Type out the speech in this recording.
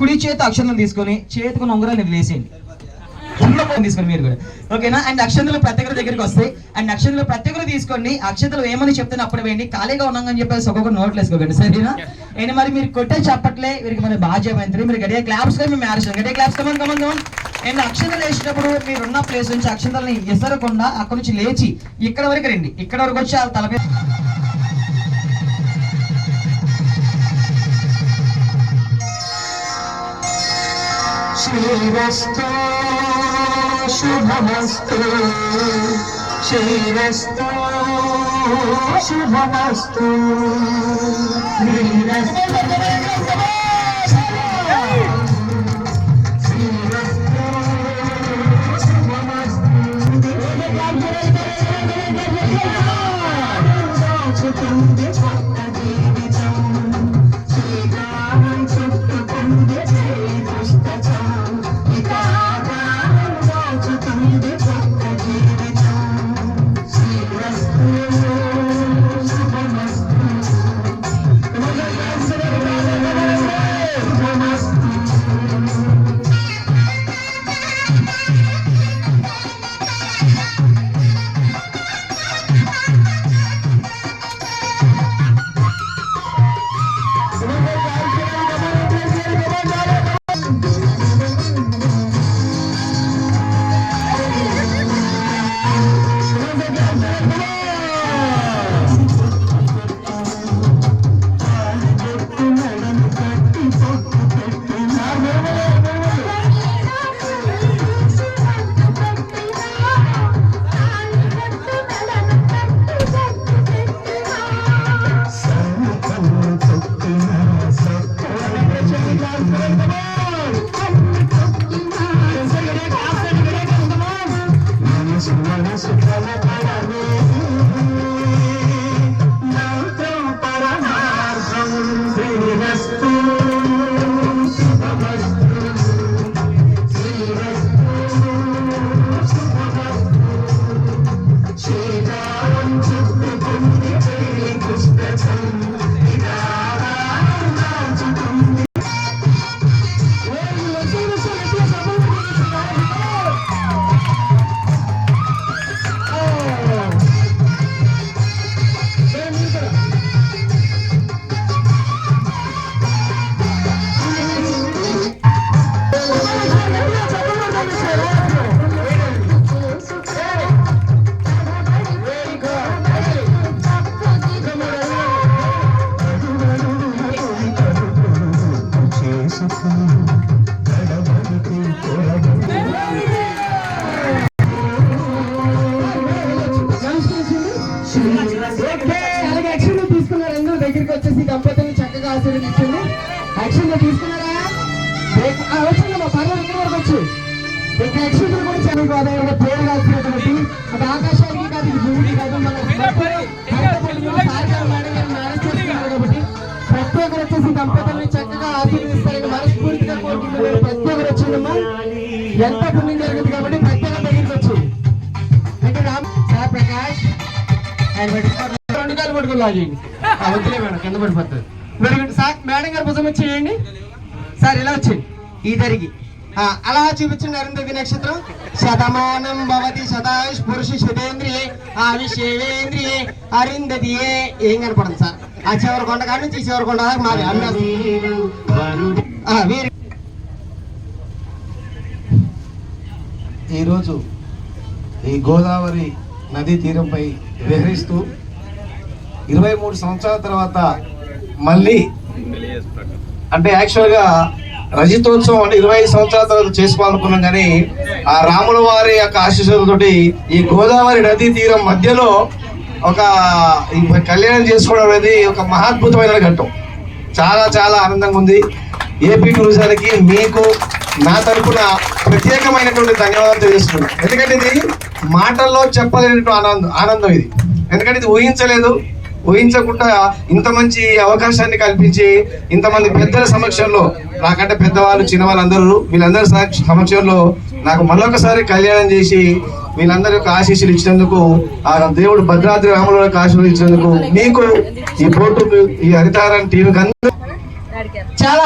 కుడి చేతి అక్షంతలు తీసుకొని చేతికి ఉంగరాలు వేసేయండి తీసుకొని మీరు కూడా ఓకేనా. అండ్ అక్షంతలు ప్రతి ఒక్కరి దగ్గరికి వస్తాయి. అండ్ అక్షంతలు ప్రతి ఒక్కరు తీసుకోండి. అక్షంతలు ఏమని చెప్తాను అప్పుడు వేయండి. ఖాళీగా ఉన్నామని చెప్పేసి ఒక్కొక్క నోట్లు వేసుకోకండి సరేనా. అయినా మరి మీరు కొట్టే చెప్పట్లే వీరికి మరి బాధ్యమైంది. మీరు గడియ క్లాప్స్ గా మేము మ్యారేజ్ గడియ క్లాప్స్ కమన్. అండ్ అక్షంతలు వేసేటప్పుడు మీరున్న ప్లేస్ నుంచి అక్షంతలని ఎసరకుండా అక్కడ నుంచి లేచి ఇక్కడ వరకు రండి. ఇక్కడ వరకు వచ్చి ఆ తల మీద శ్రీరస్తు శుభమస్తు శ్రీరస్తు శుభమస్తు దగ్గరికి వచ్చేసి దంపతులు చక్కగా ఆశీర్వదించండి. యాక్షన్ తీసుకున్నారా వచ్చిందమ్మా పర్వాలేదు ఇక్కడ వరకు వచ్చి ఇంకా యాక్షన్ కూడా చాలా గోదావరి పేరు కాల్సినటువంటి అది ఆకాశానికి కాదు ఇది భూమికి కాదు మన మేనేజ్ చేస్తున్నారు కాబట్టి ప్రతి ఒక్కరు వచ్చేసి దంపతుల్ని చక్కగా ఆశీర్వదిస్తారని మనస్ఫూర్తిగా కోరుకుంటున్నారు. ప్రతి ఒక్కరు వచ్చిందమ్మా ఎంత పుణ్యం జరుగుతుంది కాబట్టి ప్రతి ఒక్కరి దగ్గరికి వచ్చి అంటే రామ్ సార్ ప్రకాష్ రెండు కాలు పట్టుకుని లాగేయండి వద్దులే మేడం కింద పడిపోతుంది. వెరీ గుడ్ సార్ మేడం గారు భుజం వచ్చేయండి సార్ ఇలా వచ్చింది ఈ తరిగి అలా చూపించండి. అరుంధతి నక్షత్రం శతమానం భవతి శతాయుష్ పురుష శతేంద్రియే ఆవిషేంద్రియే అరుంధతియే ఏం కనపడదు సార్. ఆ చివరి కొండ కాడి నుంచి చివరి కొండ దాకా మాది ఈరోజు ఈ గోదావరి నదీ తీరంపై విహరిస్తూ 23 సంవత్సరాల తర్వాత మళ్ళీ అంటే యాక్చువల్గా రజతోత్సవం అంటే 25 సంవత్సరాల తర్వాత చేసుకోవాలనుకున్నాం. కానీ ఆ రాముల వారి యొక్క ఆశీస్సులతోటి ఈ గోదావరి నదీ తీరం మధ్యలో ఒక కళ్యాణం చేసుకోవడం అనేది ఒక మహాద్భుతమైన ఘట్టం. చాలా చాలా ఆనందంగా ఉంది. ఏపీ టూరిజానికి మీకు నా తరఫున ప్రత్యేకమైనటువంటి ధన్యవాదాలు తెలియజేస్తున్నాను. ఎందుకంటే ఇది మాటల్లో చెప్పలేనటువంటి ఆనందం ఇది. ఎందుకంటే ఇది ఊహించకుండా ఇంత మంచి అవకాశాన్ని కల్పించి ఇంతమంది పెద్దల సమక్షంలో నాకంటే పెద్దవాళ్ళు చిన్నవాళ్ళు అందరూ వీళ్ళందరి సమక్షంలో నాకు మరొకసారి కళ్యాణం చేసి వీళ్ళందరి యొక్క ఆశీస్సులు ఇచ్చినందుకు ఆ దేవుడు భద్రాద్రి రాముల యొక్క ఆశీస్సులు ఇచ్చినందుకు మీకు ఈ బోటు ఈ హరితారం టీవీకి అందరూ చాలా